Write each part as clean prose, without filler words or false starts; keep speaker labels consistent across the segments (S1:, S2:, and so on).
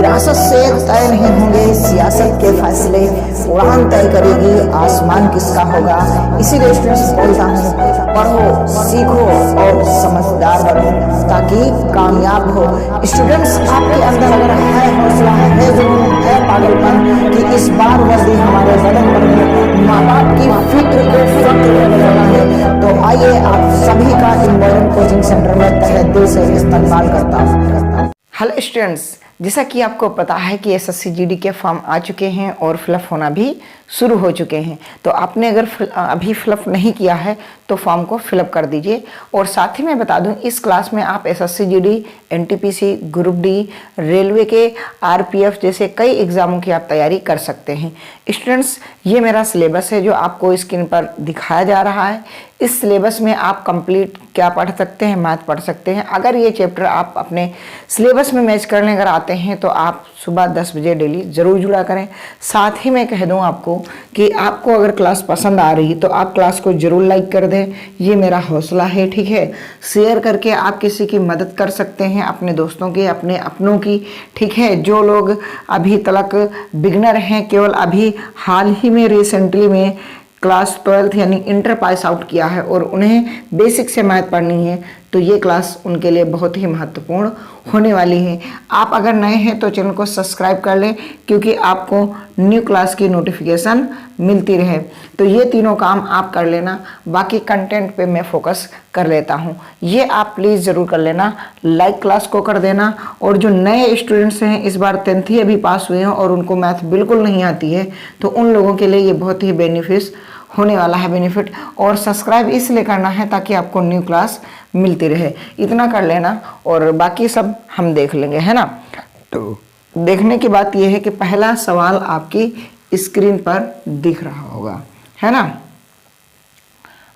S1: विरासत से तय नहीं होंगे सियासत के फैसले, उड़ान तय करेगी आसमान किसका होगा। इसीलिए स्टूडेंट्स बोलता हूँ, पढ़ो सीखो और समझदार बनो ताकि कामयाब हो। स्टूडेंट्स आपके अंदर अगर है हौसला, है जुनून, है पागलपन कि इस बार वर्दी हमारे बदन पर माँ बाप की फिक्र को फक्र में बदलना है, तो आइए आप सभी का इन मॉडर्न कोचिंग सेंटर में तहे दिल से इस्तकबाल करता हूँ। हेलो स्टूडेंट्स, जैसा कि आपको पता है कि एसएससी जीडी के फॉर्म आ चुके हैं और फिलअप होना भी शुरू हो चुके हैं। तो आपने अगर अभी फिलअप नहीं किया है तो फॉर्म को फिलअप कर दीजिए। और साथ ही मैं बता दूं, इस क्लास में आप SSC GD, NTPC, group D, railway के, आरपीएफ जैसे कई एग्जामों की आप तैयारी कर सकते हैं। स्टूडेंट्स, ये मेरा सिलेबस है जो आपको स्क्रीन पर दिखाया जा रहा है। इस सिलेबस में आप कंप्लीट क्या पढ़ सकते हैं, मैथ पढ़ सकते हैं। अगर ये चैप्टर आप अपने सिलेबस में मैच करने अगर आते हैं तो आप सुबह 10 बजे डेली ज़रूर जुड़ा करें। साथ ही मैं कह दूं आपको कि आपको अगर क्लास पसंद आ रही तो आप क्लास को ज़रूर लाइक कर दें, ये मेरा हौसला है, ठीक है। शेयर करके आप किसी की मदद कर सकते हैं, अपने दोस्तों की, अपने अपनों की, ठीक है। जो लोग अभी तक बिगनर हैं, केवल अभी हाल ही में रिसेंटली में क्लास 12th यानी इंटर पास आउट किया है और उन्हें बेसिक से मैथ पढ़नी है, तो ये क्लास उनके लिए बहुत ही महत्वपूर्ण होने वाली है। आप अगर नए हैं तो चैनल को सब्सक्राइब कर लें क्योंकि आपको न्यू क्लास की नोटिफिकेशन मिलती रहे। तो ये तीनों काम आप कर लेना, बाकी कंटेंट पे मैं फोकस कर लेता हूँ। ये आप प्लीज़ ज़रूर कर लेना, लाइक क्लास को कर देना। और जो नए स्टूडेंट्स हैं, इस बार 10th ही अभी पास हुए हैं और उनको मैथ बिल्कुल नहीं आती है, तो उन लोगों के लिए ये बहुत ही बेनिफिट होने वाला है, बेनिफिट। और सब्सक्राइब इसलिए करना है ताकि आपको न्यू क्लास मिलती रहे। इतना कर लेना और बाकी सब हम देख लेंगे, है ना। तो देखने की बात यह है कि पहला सवाल आपकी स्क्रीन पर दिख रहा होगा, है ना।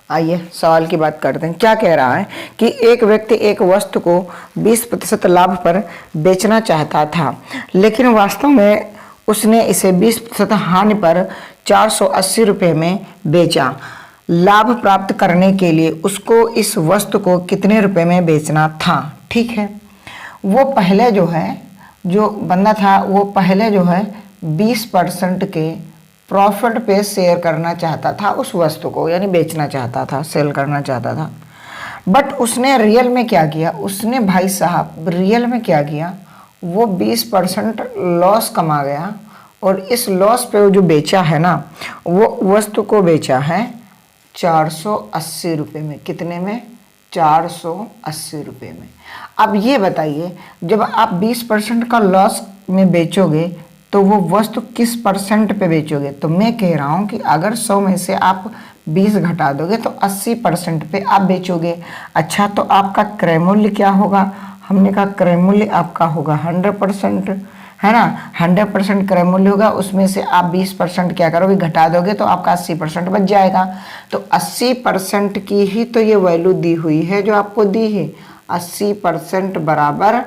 S1: आइए सवाल की बात करते हैं। क्या कह रहा है कि एक व्यक्ति एक वस्तु को 20% लाभ पर बेचना चाहता था, लेकिन वास्तव में उसने इसे 20% हानि पर 480 रुपये में बेचा। लाभ प्राप्त करने के लिए उसको इस वस्तु को कितने रुपए में बेचना था, ठीक है। वो पहले जो है, जो बंदा था वो पहले जो है 20% के प्रॉफिट पे शेयर करना चाहता था उस वस्तु को, यानी बेचना चाहता था, सेल करना चाहता था। बट उसने रियल में क्या किया, उसने भाई साहब रियल में क्या किया, वो 20% लॉस कमा गया और इस लॉस पे वो जो बेचा है ना, वो वस्तु को बेचा है 480 रुपये में। कितने में? 480 रुपये में। अब ये बताइए, जब आप 20% का लॉस में बेचोगे तो वो वस्तु किस परसेंट पे बेचोगे। तो मैं कह रहा हूँ कि अगर 100 में से आप 20 घटा दोगे तो 80% पे आप बेचोगे। अच्छा, तो आपका क्रय मूल्य क्या होगा? हमने कहा क्रय मूल्य आपका होगा 100%, है ना। 100% क्रय मूल्य होगा, उसमें से आप 20% क्या करोगे, घटा दोगे तो आपका 80% बच जाएगा। तो 80% की ही तो ये वैल्यू दी हुई है जो आपको दी है। 80% बराबर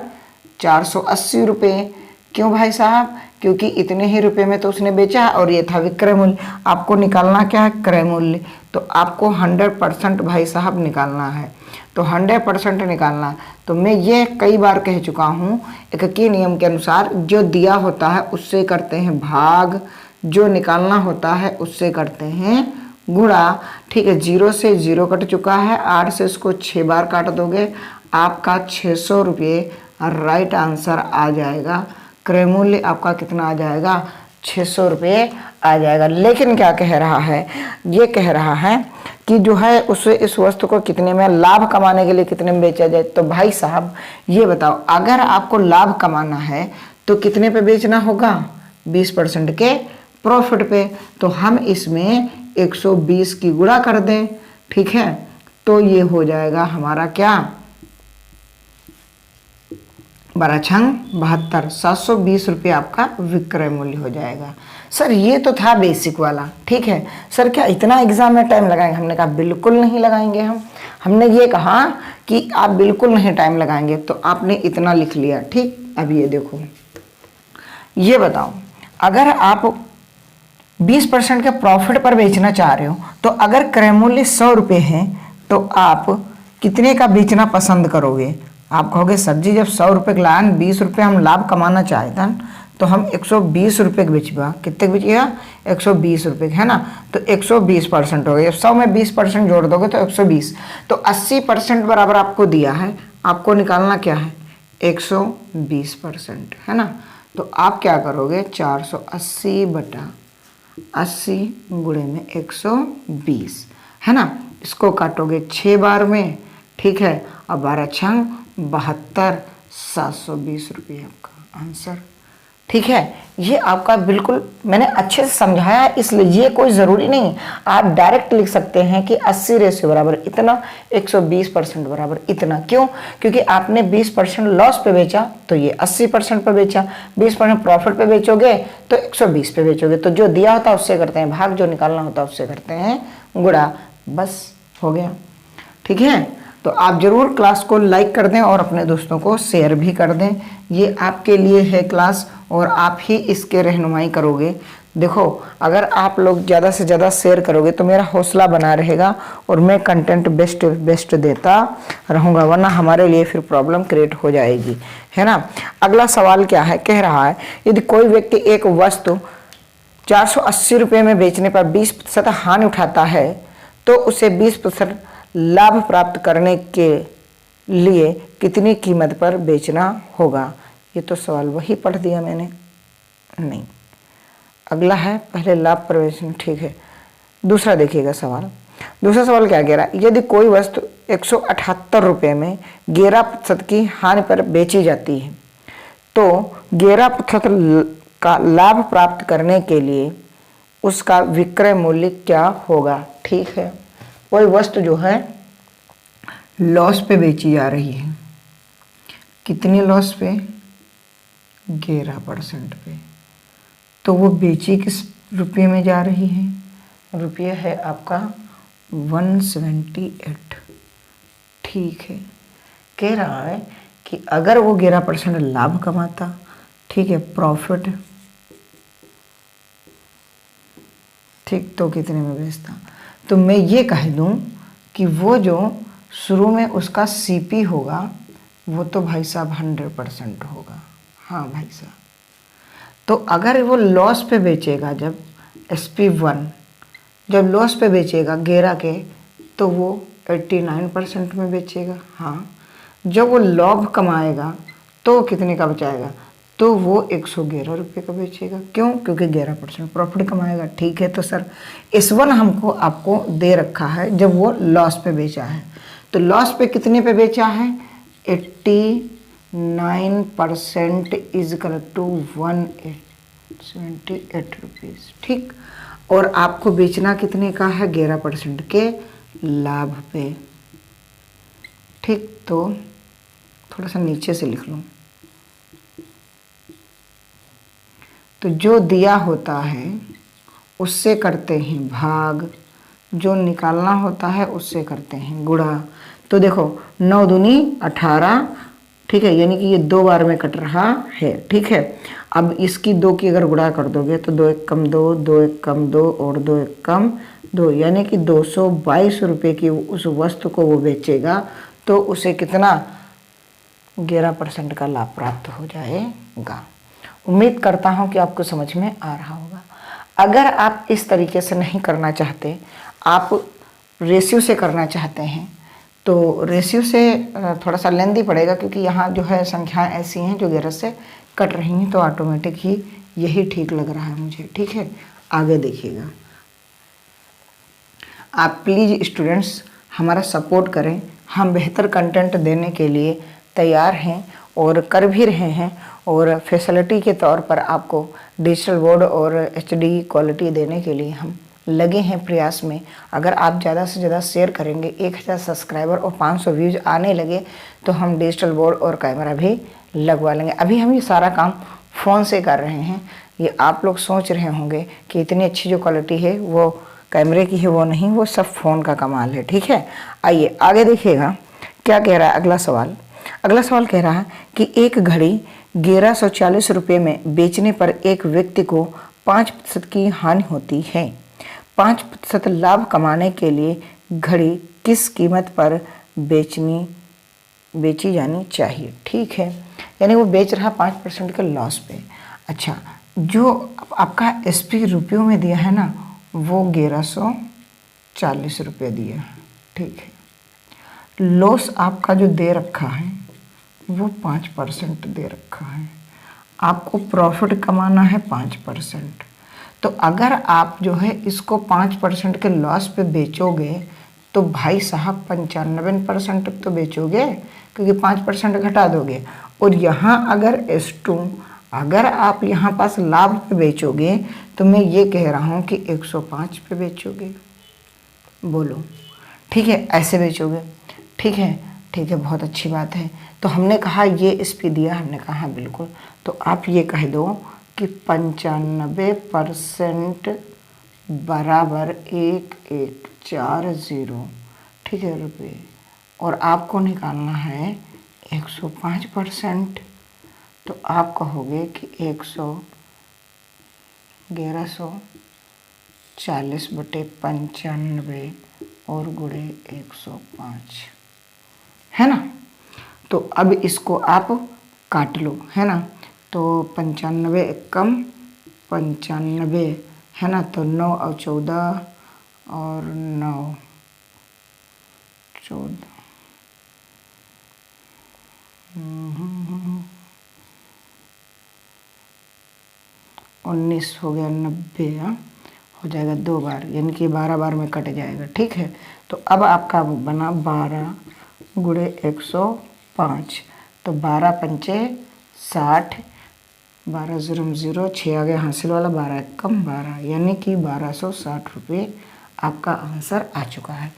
S1: 480 रुपये। क्यों भाई साहब? क्योंकि इतने ही रुपए में तो उसने बेचा और ये था विक्रय मूल्य। आपको निकालना क्या है? क्रय मूल्य। तो आपको 100% भाई साहब निकालना है। तो 100% निकालना। तो मैं ये कई बार कह चुका हूँ, एककी नियम के अनुसार जो दिया होता है उससे करते हैं भाग, जो निकालना होता है उससे करते हैं गुणा, ठीक है। 0 से 0 कट चुका है, 8 से इसको 6 बार काट दोगे, आपका 600 रुपये राइट आंसर आ जाएगा। क्रय मूल्य आपका कितना आ जाएगा? 600 रुपये आ जाएगा। लेकिन क्या कह रहा है, ये कह रहा है कि जो है उसे इस वस्तु को कितने में, लाभ कमाने के लिए कितने में बेचा जाए। तो भाई साहब ये बताओ, अगर आपको लाभ कमाना है तो कितने पे बेचना होगा? 20% के प्रॉफिट पे। तो हम इसमें 120 की गुणा कर दें, ठीक है। तो ये हो जाएगा हमारा क्या, 12×6 = 720 रुपये आपका विक्रय मूल्य हो जाएगा। सर ये तो था बेसिक वाला, ठीक है। सर क्या इतना एग्जाम में टाइम लगाएंगे? हमने कहा बिल्कुल नहीं लगाएंगे। हमने ये कहा कि आप बिल्कुल नहीं टाइम लगाएंगे, तो आपने इतना लिख लिया, ठीक। अब ये देखो, ये बताओ, अगर आप 20% के प्रॉफिट पर बेचना चाह रहे हो तो अगर क्रय मूल्य 100 रुपये है तो आप कितने का बेचना पसंद करोगे? आप कहोगे सर जी जब 100 रुपये का लान 20 रुपये हम लाभ कमाना चाहते हैं तो हम 120 रुपये के बेचबा, कितने के बेचिएगा 120 रुपये, है ना। तो 120% हो गया, 100 में 20% जोड़ दोगे तो 120। तो 80% बराबर आपको दिया है, आपको निकालना क्या है 120%, है ना। तो आप क्या करोगे 480 बटा 80 गुणे में 120, है ना। इसको काटोगे 6 बार में, ठीक है, और 12 छंग 72, 720 रुपये आपका आंसर, ठीक है। ये आपका बिल्कुल मैंने अच्छे से समझाया है, इसलिए ये कोई ज़रूरी नहीं, आप डायरेक्ट लिख सकते हैं कि 80 रेशियो बराबर इतना, 120% बराबर इतना। क्यों? क्योंकि आपने 20% लॉस पे बेचा तो ये 80% पे बेचा, 20% प्रॉफिट पे बेचोगे तो 120 पे बेचोगे। तो जो दिया होता है उससे करते हैं भाग, जो निकालना होता है उससे करते हैं गुणा, बस हो गया, ठीक है। तो आप जरूर क्लास को लाइक कर दें और अपने दोस्तों को शेयर भी कर दें। ये आपके लिए है क्लास और आप ही इसके रहनुमाई करोगे। देखो, अगर आप लोग ज़्यादा से ज़्यादा शेयर करोगे तो मेरा हौसला बना रहेगा और मैं कंटेंट बेस्ट देता रहूँगा, वरना हमारे लिए फिर प्रॉब्लम क्रिएट हो जाएगी, है ना। अगला सवाल क्या है, कह रहा है यदि कोई व्यक्ति एक वस्तु 480 रुपये में बेचने पर 20% हानि उठाता है तो उसे 20% लाभ प्राप्त करने के लिए कितनी कीमत पर बेचना होगा। ये तो सवाल वही पढ़ दिया मैंने, नहीं, अगला है पहले लाभ पर बेचना, ठीक है। दूसरा देखिएगा सवाल, दूसरा सवाल क्या कह रहा है, यदि कोई वस्तु 178 रुपये में 11% की हानि पर बेची जाती है तो 11% का लाभ प्राप्त करने के लिए उसका विक्रय मूल्य क्या होगा, ठीक है। कोई वस्तु जो है लॉस पे बेची जा रही है, कितनी लॉस पे 11% पे, तो वो बेची किस रुपये में जा रही है, रुपये है आपका 178, ठीक है। कह रहा है कि अगर वो 11% लाभ कमाता, ठीक है, प्रॉफिट, ठीक, तो कितने में बेचता। तो मैं ये कह दूं कि वो जो शुरू में उसका सीपी होगा वो तो भाई साहब 100% होगा, हाँ भाई साहब। तो अगर वो लॉस पे बेचेगा, जब SP1 जब लॉस पे बेचेगा 11 के, तो वो 89% में बेचेगा, हाँ। जब वो लाभ कमाएगा तो कितने का बचाएगा, तो वो 111 रुपये का बेचेगा। क्यों? क्योंकि 11% प्रॉफिट कमाएगा, ठीक है। तो सर S1 हमको आपको दे रखा है जब वो लॉस पे बेचा है, तो लॉस पे कितने पे बेचा है 89% इज इक्वल टू 178 रुपीज़, ठीक। और आपको बेचना कितने का है 11% के लाभ पे, ठीक। तो थोड़ा सा नीचे से लिख लूँ, तो जो दिया होता है उससे करते हैं भाग, जो निकालना होता है उससे करते हैं गुणा। तो देखो 9 दूनी 18, ठीक है, यानी कि ये 2 बार में कट रहा है, ठीक है। अब इसकी 2 की अगर गुणा कर दोगे तो 2 एक कम 2, 2 एक कम 2 और 2 एक कम 2, यानी कि 222 रुपये की उस वस्तु को वो बेचेगा तो उसे कितना 11% का लाभ प्राप्त हो जाएगा। उम्मीद करता हूँ कि आपको समझ में आ रहा होगा। अगर आप इस तरीके से नहीं करना चाहते, आप रेशियो से करना चाहते हैं, तो रेशियो से थोड़ा सा लेंदी पड़ेगा, क्योंकि यहाँ जो है संख्याएं ऐसी हैं जो 11 से कट रही हैं, तो ऑटोमेटिक ही यही ठीक लग रहा है मुझे, ठीक है। आगे देखिएगा, आप प्लीज़ स्टूडेंट्स हमारा सपोर्ट करें, हम बेहतर कंटेंट देने के लिए तैयार हैं और कर भी रहे हैं, और फैसिलिटी के तौर पर आपको डिजिटल बोर्ड और HD क्वालिटी देने के लिए हम लगे हैं प्रयास में। अगर आप ज़्यादा से ज़्यादा शेयर करेंगे, 1000 सब्सक्राइबर और 500 व्यूज़ आने लगे तो हम डिजिटल बोर्ड और कैमरा भी लगवा लेंगे। अभी हम ये सारा काम फ़ोन से कर रहे हैं। ये आप लोग सोच रहे होंगे कि इतनी अच्छी जो क्वालिटी है वो कैमरे की है, वो नहीं, वो सब फ़ोन का कमाल है, ठीक है। आइए आगे देखिएगा क्या कह रहा है अगला सवाल। अगला सवाल कह रहा है कि एक घड़ी 1140 रुपये में बेचने पर एक व्यक्ति को 5% की हानि होती है। 5% लाभ कमाने के लिए घड़ी किस कीमत पर बेची जानी चाहिए, ठीक है। यानी वो बेच रहा 5% के लॉस पे। अच्छा, जो आपका एसपी रुपयों में दिया है ना, वो 1140 रुपये दिया है, ठीक है। लॉस आपका जो दे रखा है वो 5% दे रखा है। आपको प्रॉफिट कमाना है 5%। तो अगर आप जो है इसको 5% के लॉस पे बेचोगे तो भाई साहब 95% तो बेचोगे, क्योंकि 5% घटा दोगे। और यहाँ अगर S2 अगर आप यहाँ पास लाभ पे बेचोगे तो मैं ये कह रहा हूँ कि 105 पे बेचोगे। बोलो ठीक है, ऐसे बेचोगे, ठीक है, ठीक है, बहुत अच्छी बात है। तो हमने कहा ये इस पे दिया, हमने कहा हाँ बिल्कुल। तो आप ये कह दो कि 95% बराबर 1140, ठीक है, रुपये। और आपको निकालना है 105%। तो आप कहोगे कि 1140/95 और गुणे 105, है ना। तो अब इसको आप काट लो, है ना। तो 95 एकम 95, है ना। तो 9 और 14 और 9 14 19 हो गया 90, हो जाएगा 2 बार, यानी कि 12 बार में कट जाएगा, ठीक है। तो अब आपका बना 12 गुणे 105। तो 12 पंचे 60, 12 0 0, 6 आ गया हासिल वाला, 12 कम 12, यानी कि 1260 रुपये आपका आंसर आ चुका है।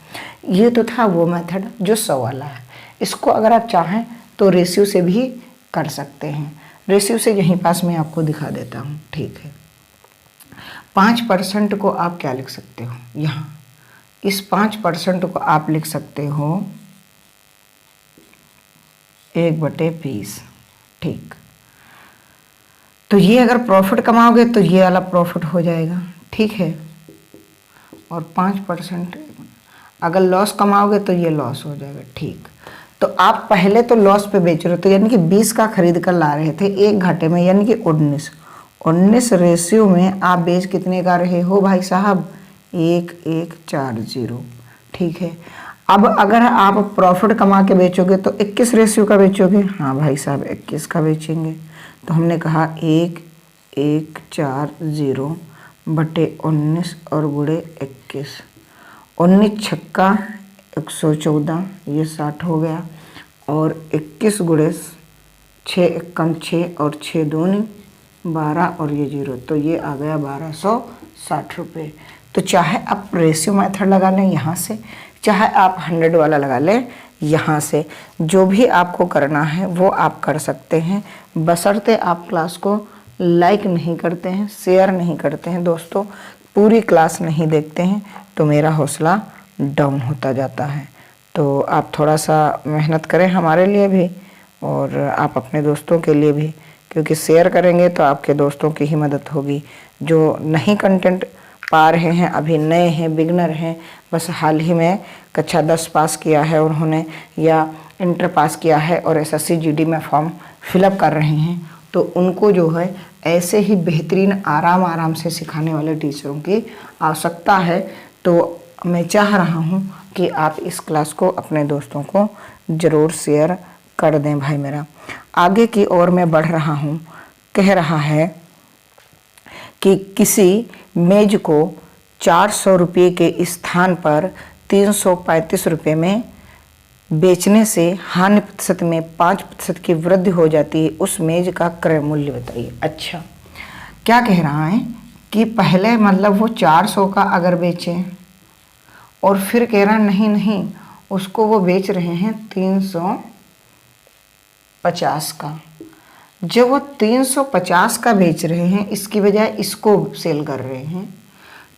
S1: ये तो था वो मेथड जो 100 वाला है। इसको अगर आप चाहें तो रेशियो से भी कर सकते हैं। रेशियो से यहीं पास मैं आपको दिखा देता हूँ, ठीक है। 5% को आप क्या लिख सकते हो, यहाँ इस 5% को आप लिख सकते हो 1/20, ठीक। तो ये अगर प्रॉफिट कमाओगे तो ये वाला प्रॉफिट हो जाएगा, ठीक है। और 5% अगर लॉस कमाओगे तो ये लॉस हो जाएगा, ठीक। तो आप पहले तो लॉस पे बेच रहे हो, तो यानी कि 20 का खरीद कर ला रहे थे, एक घाटे में, यानी कि 19 रेशियो में आप बेच कितने का रहे हो भाई साहब, 1140, ठीक है। अब अगर आप प्रॉफिट कमा के बेचोगे तो 21 रेशियो का बेचोगे, हाँ भाई साहब 21 का बेचेंगे। तो हमने कहा 1140/19 और गुणे 21, 19 छक्का 114, ये 60 हो गया। और 21 गुणे 6 एकम 6 और 6 दूनी 12 और ये 0, तो ये आ गया 1260 रुपये। तो चाहे आप रेशियो मेथड लगा लें यहाँ से, चाहे आप 100 वाला लगा लें यहाँ से, जो भी आपको करना है वो आप कर सकते हैं, बशर्ते आप क्लास को लाइक नहीं करते हैं, शेयर नहीं करते हैं दोस्तों, पूरी क्लास नहीं देखते हैं, तो मेरा हौसला डाउन होता जाता है। तो आप थोड़ा सा मेहनत करें हमारे लिए भी और आप अपने दोस्तों के लिए भी, क्योंकि शेयर करेंगे तो आपके दोस्तों की ही मदद होगी। जो नहीं कंटेंट पा रहे हैं, अभी नए हैं, बिगनर हैं, बस हाल ही में कक्षा 10 पास किया है उन्होंने, या इंटर पास किया है और SSC GD में फॉर्म फिलअप कर रहे हैं, तो उनको जो है ऐसे ही बेहतरीन आराम से सिखाने वाले टीचरों की आवश्यकता है। तो मैं चाह रहा हूँ कि आप इस क्लास को अपने दोस्तों को ज़रूर शेयर कर दें भाई मेरा। आगे की ओर मैं बढ़ रहा हूँ। कह रहा है कि किसी मेज को 400 रुपये के स्थान पर 335 रुपये में बेचने से हानि प्रतिशत में 5% की वृद्धि हो जाती है, उस मेज का क्रय मूल्य बताइए। अच्छा, क्या कह रहा है कि पहले मतलब वो 400 का अगर बेचें और फिर कह रहा नहीं उसको वो बेच रहे हैं 350 का। जब वो 350 का बेच रहे हैं, इसकी बजाय इसको सेल कर रहे हैं,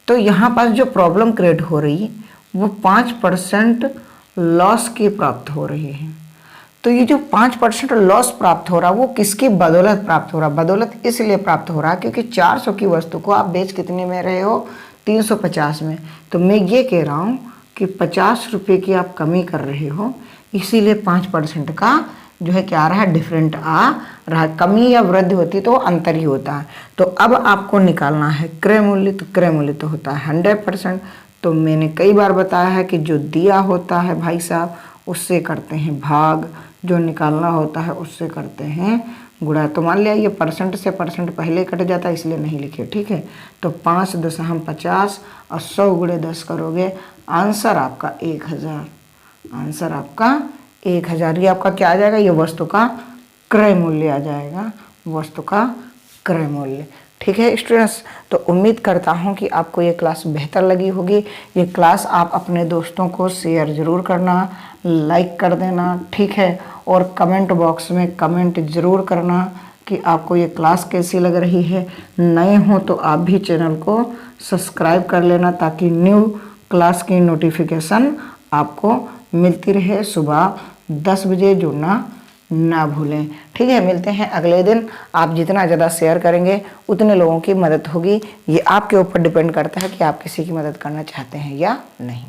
S1: तो यहाँ पास जो प्रॉब्लम क्रिएट हो रही है वो 5% लॉस की प्राप्त हो रही है। तो ये जो 5% लॉस प्राप्त हो रहा वो किसकी बदौलत प्राप्त हो रहा? बदौलत इसलिए प्राप्त हो रहा क्योंकि 400 की वस्तु को आप बेच कितने में रहे हो? 350 में। तो मैं ये कह रहा हूँ कि 50 रुपये की आप कमी कर रहे हो, इसीलिए 5% का जो है क्या आ रहा है, डिफरेंट आ रहा है। कमी या वृद्धि होती तो अंतर ही होता है। तो अब आपको निकालना है क्रय मूल्य, तो क्रय मूल्य तो होता है 100%। तो मैंने कई बार बताया है कि जो दिया होता है भाई साहब उससे करते हैं भाग, जो निकालना होता है उससे करते हैं गुणा। तो मान लिया ये परसेंट से परसेंट पहले कट जाता है इसलिए नहीं लिखे, ठीक है। तो 5 दशम 50 और 100 गुणे 10 करोगे, आंसर आपका 1000। आंसर आपका 1000। ये आपका क्या आ जाएगा, ये वस्तु का क्रय मूल्य आ जाएगा, वस्तु का क्रय मूल्य। ठीक है स्टूडेंट्स, तो उम्मीद करता हूँ कि आपको ये क्लास बेहतर लगी होगी। ये क्लास आप अपने दोस्तों को शेयर ज़रूर करना, लाइक कर देना, ठीक है। और कमेंट बॉक्स में कमेंट ज़रूर करना कि आपको ये क्लास कैसी लग रही है। नए हो तो आप भी चैनल को सब्सक्राइब कर लेना ताकि न्यू क्लास की नोटिफिकेशन आपको मिलती रहे। सुबह 10 बजे जुड़ना ना भूलें, ठीक है। मिलते हैं अगले दिन। आप जितना ज़्यादा शेयर करेंगे उतने लोगों की मदद होगी। ये आपके ऊपर डिपेंड करता है कि आप किसी की मदद करना चाहते हैं या नहीं।